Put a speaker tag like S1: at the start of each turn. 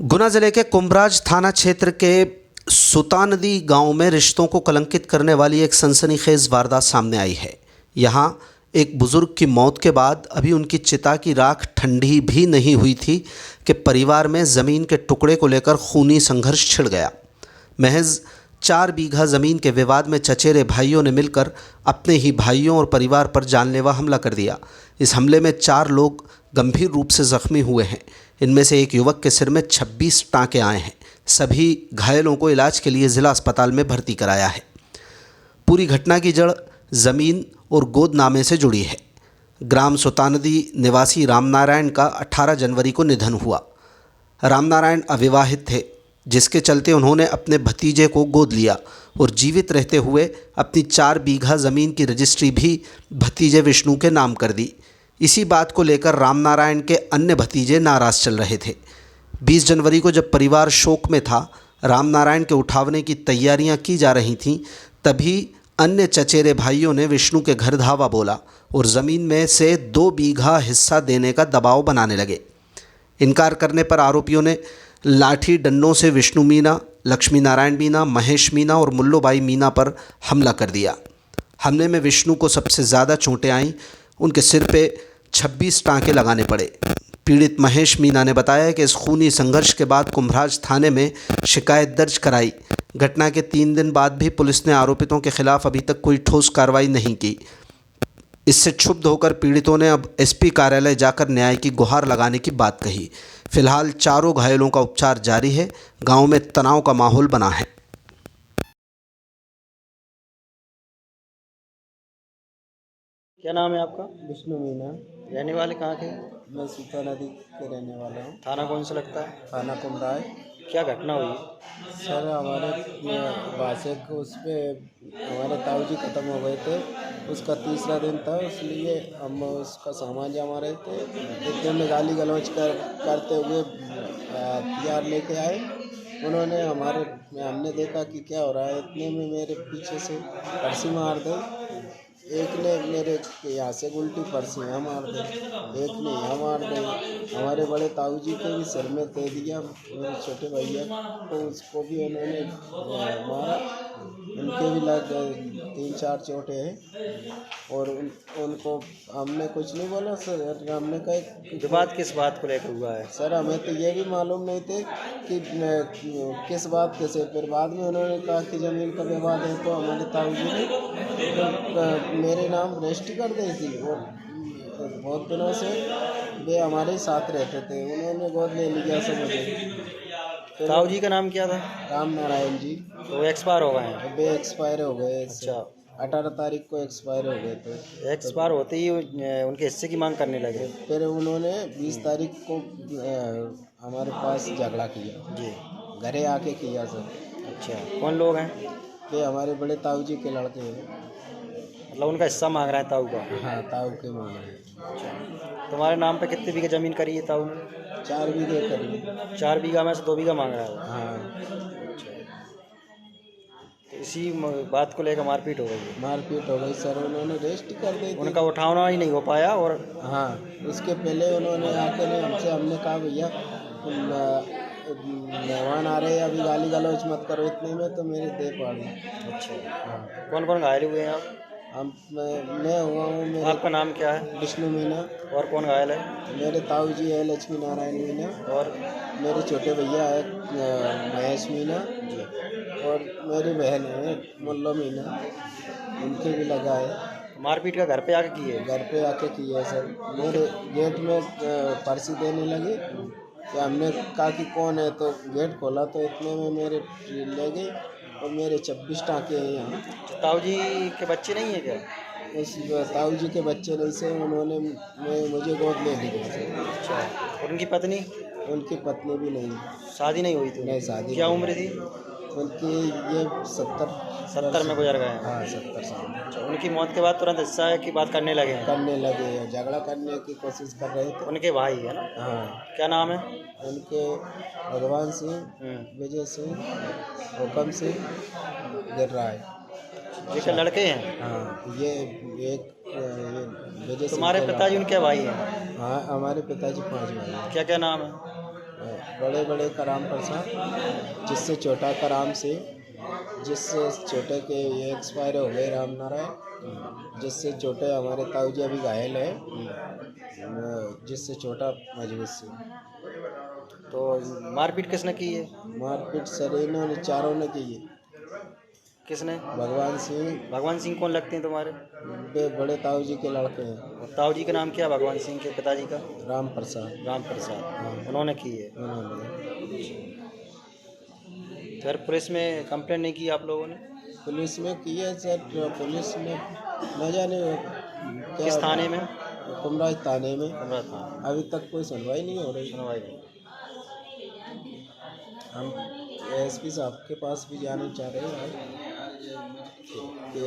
S1: गुना जिले के कुंभराज थाना क्षेत्र के सुता नदी गांव में रिश्तों को कलंकित करने वाली एक सनसनीखेज वारदात सामने आई है। यहां एक बुजुर्ग की मौत के बाद अभी उनकी चिता की राख ठंडी भी नहीं हुई थी कि परिवार में ज़मीन के टुकड़े को लेकर खूनी संघर्ष छिड़ गया। महज 4 बीघा ज़मीन के विवाद में चचेरे भाइयों ने मिलकर अपने ही भाइयों और परिवार पर जानलेवा हमला कर दिया। इस हमले में 4 लोग गंभीर रूप से जख्मी हुए हैं। इनमें से एक युवक के सिर में 26 टाँके आए हैं। सभी घायलों को इलाज के लिए ज़िला अस्पताल में भर्ती कराया है। पूरी घटना की जड़ ज़मीन और गोदनामे से जुड़ी है। ग्राम सुतानदी निवासी रामनारायण का 18 जनवरी को निधन हुआ। रामनारायण अविवाहित थे, जिसके चलते उन्होंने अपने भतीजे को गोद लिया और जीवित रहते हुए अपनी 4 बीघा ज़मीन की रजिस्ट्री भी भतीजे विष्णु के नाम कर दी। इसी बात को लेकर रामनारायण के अन्य भतीजे नाराज़ चल रहे थे। 20 जनवरी को जब परिवार शोक में था, रामनारायण के उठावने की तैयारियां की जा रही थीं, तभी अन्य चचेरे भाइयों ने विष्णु के घर धावा बोला और ज़मीन में से 2 बीघा हिस्सा देने का दबाव बनाने लगे। इनकार करने पर आरोपियों ने लाठी डंडों से विष्णु मीना, लक्ष्मी नारायण मीना, महेश मीना और मुल्लोबाई मीना पर हमला कर दिया। हमले में विष्णु को सबसे ज़्यादा चोटें आईं। उनके सिर पे 26 टाँके लगाने पड़े। पीड़ित महेश मीना ने बताया कि इस खूनी संघर्ष के बाद कुंभराज थाने में शिकायत दर्ज कराई। घटना के 3 दिन बाद भी पुलिस ने आरोपितों के खिलाफ अभी तक कोई ठोस कार्रवाई नहीं की। इससे क्षुब्ध होकर पीड़ितों ने अब एसपी कार्यालय जाकर न्याय की गुहार लगाने की बात कही। फिलहाल चारों घायलों का उपचार जारी है। गांव में तनाव का माहौल बना है।
S2: क्या नाम है आपका?
S3: विष्णु मीना।
S2: रहने वाले कहाँ के?
S3: मैं सुता नदी के रहने वाला हूँ।
S2: थाना कौन सा लगता है?
S3: थाना कुमराय।
S2: क्या घटना हुई?
S3: सर हमारे बासे को उस पर हमारे ताऊ जी ख़त्म हो गए थे। उसका 3रा दिन था, इसलिए हम उसका सामान जमा रहे थे। इतने में गाली गलौज करते हुए हथियार लेके आए। उन्होंने हमने देखा कि क्या हो रहा है। इतने में मेरे पीछे से फरसी मार दी। एक ने मेरे यहाँ से उल्टी फरसी यहाँ मार दी, एक ने यहाँ मार दी। हमारे बड़े ताऊ जी के भी सिर में दे दिया। मेरे छोटे भैया को उसको भी उन्होंने मारा। उनके भी लग 3-4 चोटें हैं और उनको हमने कुछ नहीं बोला सर। हमने कहा
S2: विवाद किस बात को लेकर हुआ है?
S3: सर हमें तो ये भी मालूम नहीं थे कि किस बात के से। फिर बाद में उन्होंने कहा कि ज़मीन का विवाद है, तो हमारे ताऊ जी ने मेरे नाम रजिस्ट्री कर दी थी और बहुत दिनों से वे हमारे साथ रहते थे। उन्होंने गोद ले लिया सब मुझे।
S2: ताऊ जी का नाम क्या था?
S3: रामनारायण जी।
S2: तो वो एक्सपायर हो गए हैं?
S3: वे एक्सपायर हो गए।
S2: अच्छा,
S3: 18 तारीख को एक्सपायर हो गए थे।
S2: एक्सपायर होते ही उनके हिस्से की मांग करने लगे?
S3: फिर उन्होंने 20 तारीख को हमारे पास झगड़ा किया
S2: जी।
S3: घरे आके किया सर।
S2: अच्छा, कौन लोग हैं?
S3: वे हमारे बड़े ताऊ जी के लड़के हैं।
S2: मतलब उनका हिस्सा मांग रहे हैं ताऊ का?
S3: हाँ, ताऊ के मांग रहे हैं।
S2: अच्छा, तुम्हारे नाम पे कितने बीघे ज़मीन करी है ताऊ ने?
S3: 4 बीघे करीब।
S2: 4 बीघा में से 2 बीघा मांग रहा है वो?
S3: हाँ।
S2: तो इसी बात को लेकर मारपीट हो गई?
S3: मारपीट हो गई सर। उन्होंने रेस्ट कर दी थी।
S2: उनका उठाना ही नहीं हो पाया और
S3: हाँ, उसके पहले उन्होंने आके हमने कहा भैया मेहमान आ रहे हैं, अभी गाली गलौज मत करो। इतने में तो मेरे दे पड़ी।
S2: अच्छा,
S3: हाँ।
S2: कौन कौन घायल हुए हैं आप?
S3: मैं हुआ हूँ।
S2: आपका नाम क्या है?
S3: विष्णु मीना।
S2: और कौन घायल है?
S3: मेरे ताऊ जी है लक्ष्मी नारायण मीना
S2: और
S3: मेरे छोटे भैया है महेश मीना और मेरी बहन है मुल्लो मीना। उनके भी लगा है।
S2: मारपीट का घर पे आके की है?
S3: घर पे आके किया सर। मेरे गेट में फांसी देने लगे तो हमने कहा कि कौन है, तो गेट खोला तो इतने में मेरे ले गए और मेरे 26 टाँके हैं यहाँ।
S2: ताऊ जी के बच्चे नहीं है क्या?
S3: उस ताऊ जी के बच्चे नहीं से उन्होंने मुझे गोद ले लिया सर।
S2: अच्छा, और उनकी पत्नी?
S3: उनकी पत्नी भी नहीं।
S2: शादी नहीं हुई थी?
S3: नहीं, शादी
S2: क्या
S3: नहीं।
S2: उम्र थी?
S3: उनकी ये
S2: 70 में गुजर गए हैं?
S3: हाँ, 70 साल।
S2: अच्छा, उनकी मौत के बाद तुरंत हिस्सा की बात करने लगे हैं?
S3: करने लगे हैं, झगड़ा करने की कोशिश कर रहे थे।
S2: उनके भाई है ना?
S3: हाँ।
S2: क्या नाम है
S3: उनके? भगवान सिंह, विजय सिंह, हुकम सिंह, गिर्राय।
S2: ये क्या लड़के हैं?
S3: हाँ, ये एक विजय सिंह
S2: तुम्हारे
S3: के
S2: पिताजी
S3: लड़का।
S2: उनके भाई हैं?
S3: हाँ, हमारे पिताजी 5 भाई हैं।
S2: क्या क्या नाम है?
S3: बड़े बड़े कराम प्रसाद, जिससे छोटा कराम से, जिससे छोटे के ये एक्सपायर हो गए राम नारायण, जिससे छोटे हमारे ताऊ जी अभी घायल है, जिससे छोटा मजबूत से।
S2: तो मारपीट किसने की है?
S3: मारपीट सर इन्होंने चारों ने की है।
S2: किसने?
S3: भगवान सिंह
S2: कौन लगते हैं तुम्हारे?
S3: बड़े ताऊ जी के लड़के हैं।
S2: और ताऊ जी का नाम क्या है भगवान सिंह के पिताजी का?
S3: राम प्रसाद।
S2: राम प्रसाद।
S3: हाँ।
S2: उन्होंने की है।
S3: उन्होंने
S2: फिर पुलिस में कंप्लेंट नहीं की आप लोगों ने?
S3: पुलिस में की है सर, पुलिस में न जाने क्या,
S2: किस थाने में?
S3: कुमराज थाने में।
S2: कमरा थाना।
S3: अभी तक कोई सुनवाई नहीं हो रही।
S2: सुनवाई नहीं।
S3: हम एसपी साहब के पास भी जाना चाह रहे हैं कि